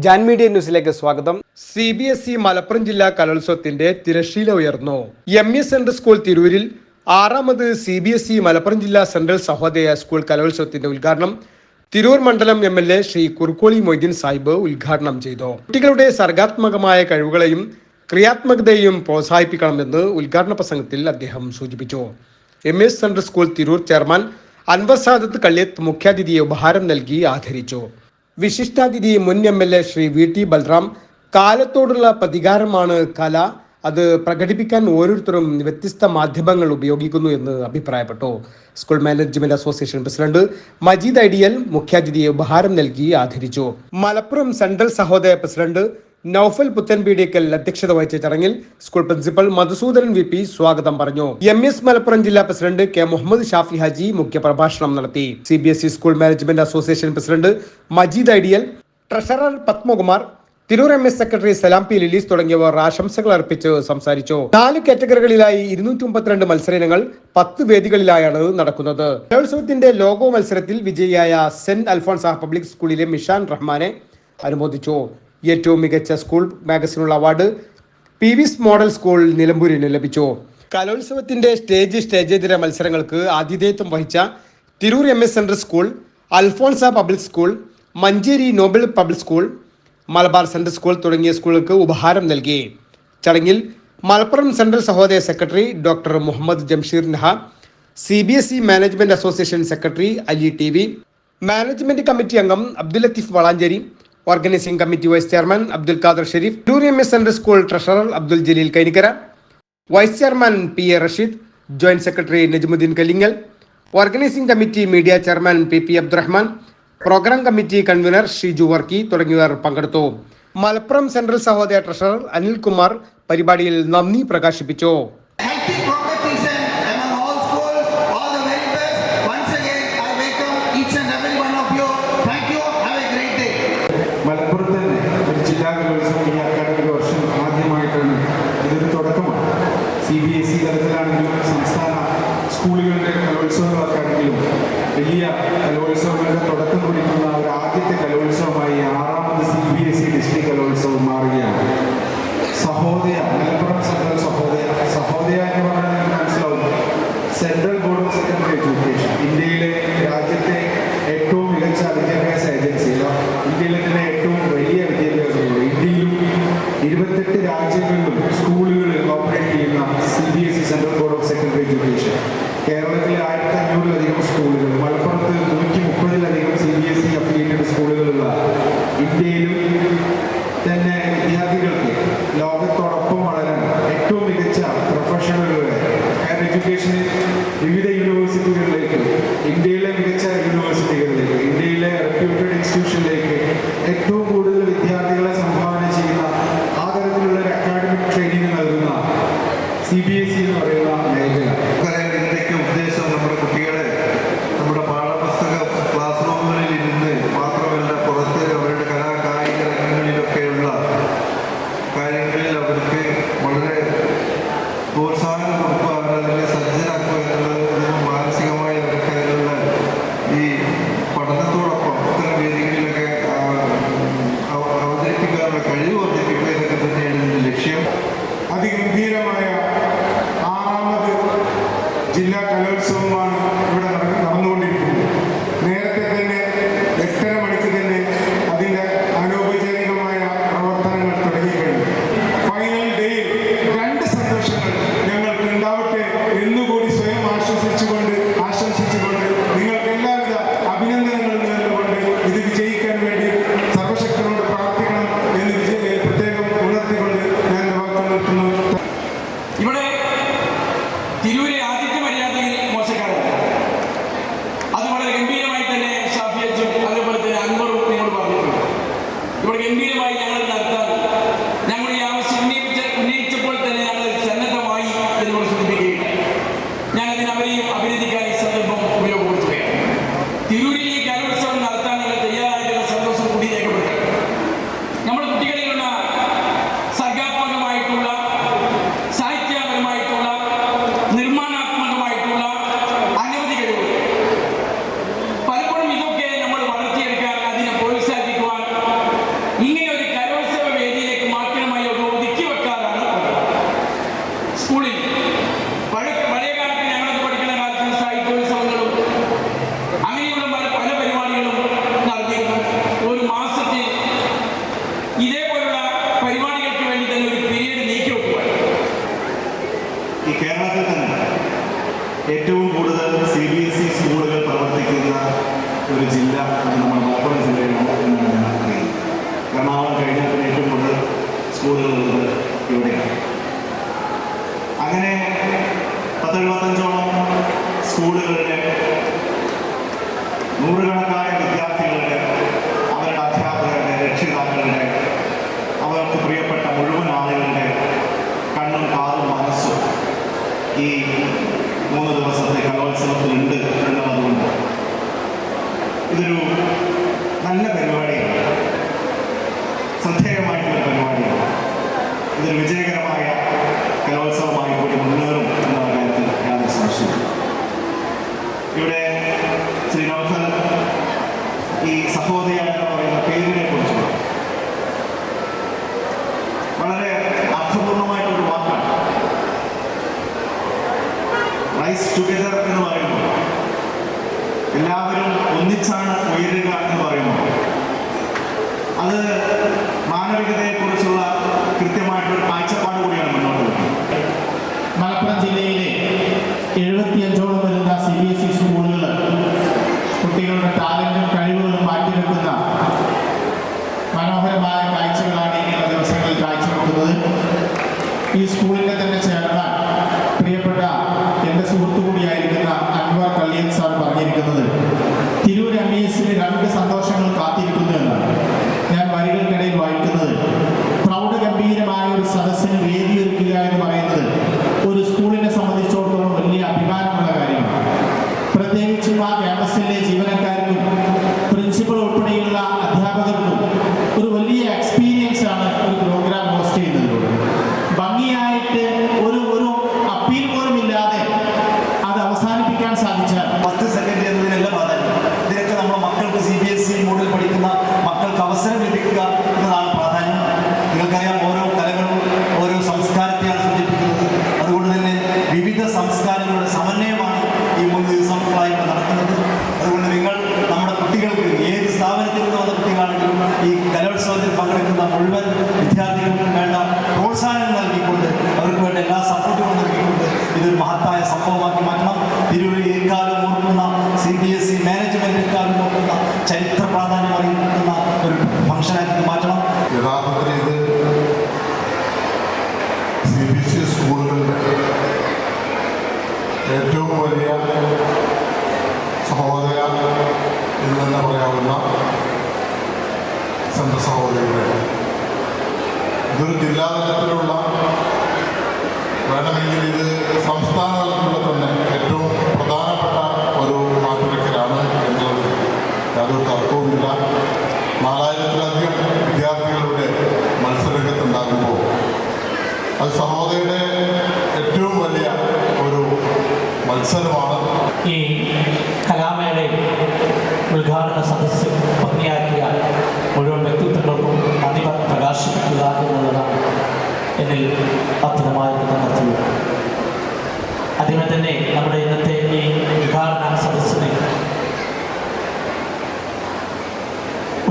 Jan media ന്യൂസിലേക്ക് സ്വാഗതം. CBSE Malappuram ജില്ലാ കലോത്സവത്തിന്റെ തിരശ്ശീല ഉയർന്നു. MS സെൻട്രൽ സ്കൂൾ തിരൂരിൽ 6ാമത് CBSE മലപ്പുറം ജില്ലാ സെൻട്രൽ സഹോദയ സ്കൂൾ കലോത്സവത്തിന്റെ ഉദ്ഘാടനം തിരൂർ മണ്ഡലം MLA ശ്രീ കുറുക്കോളി മൊയ്തീൻ സാഹിബ് ഉദ്ഘാടനം ചെയ്തു. കുട്ടികളുടെ സർഗാത്മകമായ കഴിവുകളെയും ക്രിയാത്മകതയെയും പ്രോത്സാഹിപ്പിക്കണമെന്ന് ഉദ്ഘാടന പ്രസംഗത്തിൽ അദ്ദേഹം സൂചിപ്പിച്ചു. MS central school Tirur chairman Anwar Sadath Kalliyath മുഖ്യാതിഥിയെ ഉപഹാരം നൽകി ആദരിച്ചു. വിശിഷ്ടാതിഥി മുൻ MLA ശ്രീ VT ബൽറാം കാലത്തോടുള്ള പ്രതികാരമാണ് കല, അത് പ്രകടിപ്പിക്കാൻ ഓരോരുത്തരും വ്യത്യസ്ത മാധ്യമങ്ങൾ ഉപയോഗിക്കുന്നു എന്ന് അഭിപ്രായപ്പെട്ടു. School management association president Majeed Ideal മുഖ്യാതിഥിയെ ഉപഹാരം നൽകി ആദരിച്ചു. മലപ്പുറം സെൻട്രൽ സഹോദയ പ്രസിഡന്റ് നൌഫൽ പുത്തൻപീടിക്കൽ അധ്യക്ഷത വഹിച്ച ചടങ്ങിൽ സ്കൂൾ പ്രിൻസിപ്പൽ മധുസൂദനൻ VP സ്വാഗതം പറഞ്ഞു. MS മലപ്പുറം ജില്ലാ പ്രസിഡന്റ് K മുഹമ്മദ് ഷാഫി ഹാജി മുഖ്യപ്രഭാഷണം നടത്തി. CBSE school management association president Majeed Ideal, treasurer Padmakumar, Tirur MS secretary Salam P Lilies തുടങ്ങിയവർ ആശംസകൾ അർപ്പിച്ച് സംസാരിച്ചു. 4 കാറ്റഗറികളിലായി 232 മത്സരങ്ങൾ 10 വേദികളിലായാണ് നടക്കുന്നത്. കലോത്സവത്തിന്റെ ലോഗോ മത്സരത്തിൽ വിജയിയായ സെന്റ് അൽഫോൺസ പബ്ലിക് സ്കൂളിലെ മിഷാൻ റഹ്മാനെ അനുമോദിച്ചു. ഏറ്റവും മികച്ച സ്കൂൾ മാഗസിനുള്ള അവാർഡ് PV's മോഡൽ സ്കൂൾ നിലമ്പൂരിന് ലഭിച്ചു. കലോത്സവത്തിന്റെ സ്റ്റേജേതര മത്സരങ്ങൾക്ക് ആതിഥേയത്വം വഹിച്ച Tirur MS central school, Alphonsa public school, Manjeri Nobel public school, Malabar central school തുടങ്ങിയ സ്കൂളുകൾക്ക് ഉപഹാരം നൽകി. ചടങ്ങിൽ Malappuram central Sahodaya secretary doctor Muhammad Jamsheer Naha, CBSE management association secretary Ali TV, management committee അംഗം Abdul Latheef Valanchery, organising committee vice chairman Abdul Khader Sharif, Tirur MS central school treasurer Abdul Jaleel Kainikkara, vice chairman PA Rasheed, joint secretary Najmuddin Kalingal, organising committee media chairman PP Abdurahman, programme committee convener Shiju Varkey തുടങ്ങിയവർ പങ്കെടുത്തു. Malappuram central Sahodaya treasurer Anilkumar പരിപാടിയിൽ നന്ദി പ്രകാശിപ്പിച്ചു. മലപ്പുറത്ത് ഒരു ജില്ലാ കലോത്സവം ഈ അക്കാദമിക വർഷം ആദ്യമായിട്ടാണ്. ഇതൊരു തുടക്കമാണ്. CBSE തലത്തിലാണെങ്കിലും സംസ്ഥാന സ്കൂളുകളുടെ കലോത്സവങ്ങളൊക്കെ ആണെങ്കിലും വലിയ കലോത്സവങ്ങളുടെ തുടക്കം കുറിക്കുന്ന ഒരു ആദ്യത്തെ കലോത്സവമായി 6ാമത് CBSE ഡിസ്ട്രിക്ട് കലോത്സവം മാറുകയാണ്. മലപ്പുറം സെൻട്രൽ സഹോദയ എന്ന് പറഞ്ഞാൽ മനസ്സിലാവും. Central board of secondary education, ഇന്ത്യയിലെ രാജ്യത്തെ ഏറ്റവും മികച്ച വിദ്യാഭ്യാസ ഏജൻസി, ഇന്ത്യയിലെ തന്നെ ഏറ്റവും വലിയ വിദ്യാഭ്യാസ ബോർഡ്. ഇന്ത്യയിലും 28 രാജ്യങ്ങളിലും സ്കൂളുകളിൽ ഓപ്പറേറ്റ് ചെയ്യുന്ന CBSE central board of secondary education. കേരളത്തിലെ 1500-ലധികം സ്കൂളുകൾ, മലപ്പുറത്ത് 130-ലധികം CBSE അഫിലിയേറ്റഡ് സ്കൂളുകളുള്ള ഇന്ത്യയിലും തന്നെ വിദ്യാർത്ഥികൾക്ക് ലോകത്തോടൊപ്പം വളരാൻ ഏറ്റവും മികച്ച പ്രൊഫഷണലുകളെ ഹയർ എഡ്യൂക്കേഷനിൽ വിവിധ യൂണിവേഴ്സിറ്റികളിലേക്ക്, ഇന്ത്യയിലെ മികച്ച യൂണിവേഴ്സിറ്റികളിലേക്ക്, ഇന്ത്യയിലെ റെപ്യൂട്ടഡ് ഇൻസ്റ്റിറ്റ്യൂഷനിലേക്ക് ഏറ്റവും കൂടുതൽ വിദ്യാർത്ഥികളെ സംഭാവന ചെയ്യുന്ന ആ തരത്തിലുള്ള ഒരു അക്കാഡമിക് ട്രെയിനിങ് നൽകുന്ന CBSE എന്ന് പറയുന്ന മേഖല. ഇതിൻ്റെയൊക്കെ ഉദ്ദേശം നമ്മുടെ കുട്ടികളെ നമ്മുടെ പാഠപുസ്തക ക്ലാസ് റൂമുകളിൽ ഇരുന്ന് മാത്രമല്ല, പുറത്ത് അവരുടെ കലാകായിക രംഗങ്ങളിലൊക്കെയുള്ള കാര്യങ്ങളിൽ അവർക്ക് വളരെ പ്രോത്സാഹനം കൊടുക്കുക, അവരതിനെ സജ്ജരാക്കുക എന്നുള്ളത് മാനസികമായി അവർക്ക് അതിനുള്ള ഈ പഠനത്തോടൊപ്പം ഇത്തരം വേദികളിലൊക്കെ ഇതൊരു വിജയകരമായ കലോത്സവമായി കൂടി മുന്നേറും എന്ന കാര്യത്തിൽ യാതൊരു സംശയമില്ല. ഇവിടെ ശ്രീ നൗഫൽ ഈ സഹോദയ എന്ന് പറയുന്ന പേരിനെ കുറിച്ച് വളരെ അർത്ഥപൂർണമായിട്ടൊരു വാക്കാണ്. റൈസ് ടുഗദർ എന്ന് പറയുമ്പോൾ എല്ലാവരും ഒന്നിച്ചാണ് ഉയരുക എന്ന് പറയുമ്പോൾ അത് മാനവികതയെക്കുറിച്ചുള്ള കൃത്യമായിട്ടൊരു കാഴ്ചപ്പാട് കൂടിയാണ് മുന്നോട്ട് വരുന്നത്. മലപ്പുറം ജില്ലയിലെ 75ഓളം വരുന്ന CBSE സ്കൂളുകൾ കുട്ടികളുടെ ടാലന്റും കഴിവുകളും മാറ്റിവെക്കുന്ന മനോഹരമായ കാഴ്ചകളാണ് ഇനിയുള്ള ദിവസങ്ങളിൽ കാഴ്ചവെക്കുന്നത്. ഈ സ്കൂളിൻ്റെ തന്നെ ചെയർമാൻ പ്രിയപ്പെട്ട എൻ്റെ സുഹൃത്തു കൂടിയായിരിക്കുന്ന അൻവർ കള്ളിയൻ സാർ പറഞ്ഞിരിക്കുന്നത് തിരൂർ MESന് 2 സന്തോഷങ്ങൾ കാത്തിരിക്കുന്നു എന്നാണ്. ഞാൻ വരികൾക്കിടയിൽ വായിക്കുന്നത് പ്രൗഢഗംഭീരമായ ഒരു സദസ്സിന് വേദിയൊരുക്കുക എന്ന് പറയുന്നത് ഒരു സ്കൂളിനെ സംബന്ധിച്ചിടത്തോളം വലിയ അഭിമാനമുള്ള കാര്യമാണ്. പ്രത്യേകിച്ചും ആ ക്യാമ്പസിലെ ജീവനക്കാർക്കും പ്രിൻസിപ്പൽ ഉൾപ്പെടെയുള്ള അധ്യാപകർക്കും ഒരു വലിയ എക്സ്പീരിയൻസ് ആണ് ഒരു പ്രോഗ്രാം ഹോസ്റ്റ് ചെയ്യുന്നതിലൂടെ. ഭംഗിയായിട്ട് ഒരു അപ്പീൽ പോലും ഇല്ലാതെ അത് അവസാനിപ്പിക്കാൻ സാധിച്ചാൽ ഫസ്റ്റ് സെക്കൻഡ് എന്നതിനല്ല പ്രാധാന്യം. ഇതിനൊക്കെ നമ്മുടെ മക്കൾക്ക് CBSE മോഡിൽ പഠിക്കുന്ന മക്കൾക്ക് അവസരം ലഭിക്കുക എന്നതാണ് പ്രാധാന്യം. നിങ്ങൾക്കറിയാം, ഓരോ കലകളും ഓരോ സംസ്കാരത്തെയാണ് സൂചിപ്പിക്കുന്നത്. അതുകൊണ്ട് തന്നെ വിവിധ സംസ്കാരങ്ങളുടെ സമന്വയമാണ് ഈ 3 ദിവസങ്ങളായി ഇവിടെ നടക്കുന്നത്. അതുകൊണ്ട് നിങ്ങൾ നമ്മുടെ കുട്ടികൾക്ക് ഏത് സ്ഥാപനത്തിൽ നിന്ന് വന്ന കുട്ടികളാണെങ്കിലും ഈ കലോത്സവത്തിൽ പങ്കെടുക്കുന്ന മുഴുവൻ വിദ്യാർത്ഥികൾക്കും വേണ്ട പ്രോത്സാഹനം നൽകിക്കൊണ്ട് അവർക്ക് വേണ്ട എല്ലാ സപ്പോർട്ടുകളും നൽകിക്കൊണ്ട് ഇതൊരു മഹത്തായ സംഭവമാക്കി മാറ്റണം. തിരൂരിൽ എക്കാലം ഓർക്കുന്ന CBSE മാനേജ്മെന്റ് എക്കാലം ഓർക്കുന്ന ചരിത്ര പ്രാധാന്യം അറിയിക്കുന്ന ഒരു ഫംഗ്ഷനാക്കി മാറ്റണം. യഥാർത്ഥത്തിൽ ഇത് CBSE സ്കൂളുകളുടെ ഏറ്റവും വലിയ സഹോദയ എന്ന് തന്നെ പറയാവുന്ന സെൻട്രൽ സഹോദയയുടെ ഇതൊരു ജില്ലാ തലത്തിലുള്ള, വേണമെങ്കിൽ ഇത് സംസ്ഥാന തലത്തിലുള്ള തന്നെ ഏറ്റവും പ്രധാനപ്പെട്ട ഒരു മാറ്റുരയ്ക്കലാണ് എന്നുള്ളത് യാതൊരു തർക്കവുമില്ല. 4000-ലധികം വിദ്യാർത്ഥികളുടെ മത്സരരംഗത്തുണ്ടാകുമ്പോൾ അത് സഹോദയയുടെ ഏറ്റവും വലിയ ഒരു മത്സരമാണ്. ഈ കലാമേളയിൽ ഉദ്ഘാടന സദസ്സ് ഭംഗിയാക്കിയ മുഴുവൻ വ്യക്തിത്വങ്ങൾക്കും നന്ദി പ്രകാശിപ്പിക്കുക എന്നുള്ളതാണ് എന്നിൽ അർത്ഥമായിരിക്കുന്ന കർത്തവ്യം. ആദ്യമേ തന്നെ നമ്മുടെ ഇന്നത്തെ ഈ ഉദ്ഘാടന സദസ്സിനെ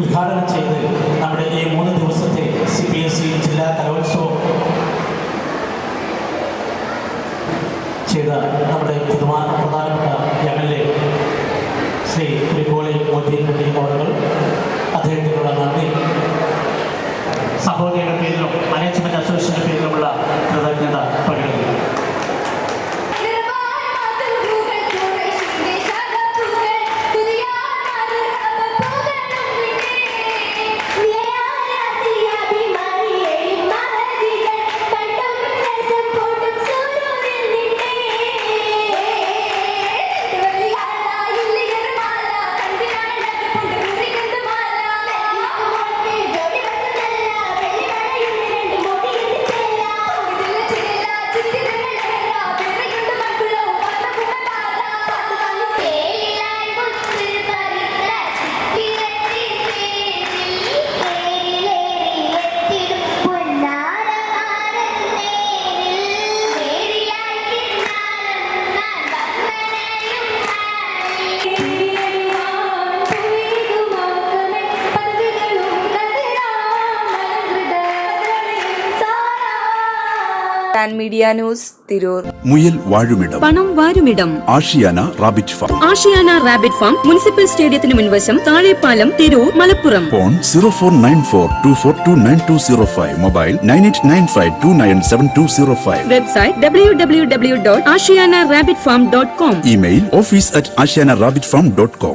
ഉദ്ഘാടനം ചെയ്ത് നമ്മുടെ ഈ 3 ദിവസത്തെ CBSE ജില്ലാ കലോത്സവം ചെയ്ത നമ്മുടെ പ്രധാനപ്പെട്ട MLA ശ്രീ പുലിക്കോളി മോദീൻ അവർ അദ്ദേഹത്തിനുള്ള നന്ദി സഹോദരിയുടെ പേരിലും മാനേജ്മെന്റ് അസോസിയേഷന്റെ പേരിലുമുള്ള കൃതജ്ഞത പ്രകടിപ്പിക്കുന്നു. Media news Tirur. മുയൽ വാഴുമിടം, പണം വാരുമിടം, Ashiyana rabbit farm. Ashiyana rabbit farm municipal സ്റ്റേഡിയത്തിന് മുൻവശം, Thazhepalam, Tirur, Malappuram. Phone 049424290205. Mobile 9895297205. Website www.ashiyanarabbitfarm.com. Email office@ashiyanarabbitfarm.com.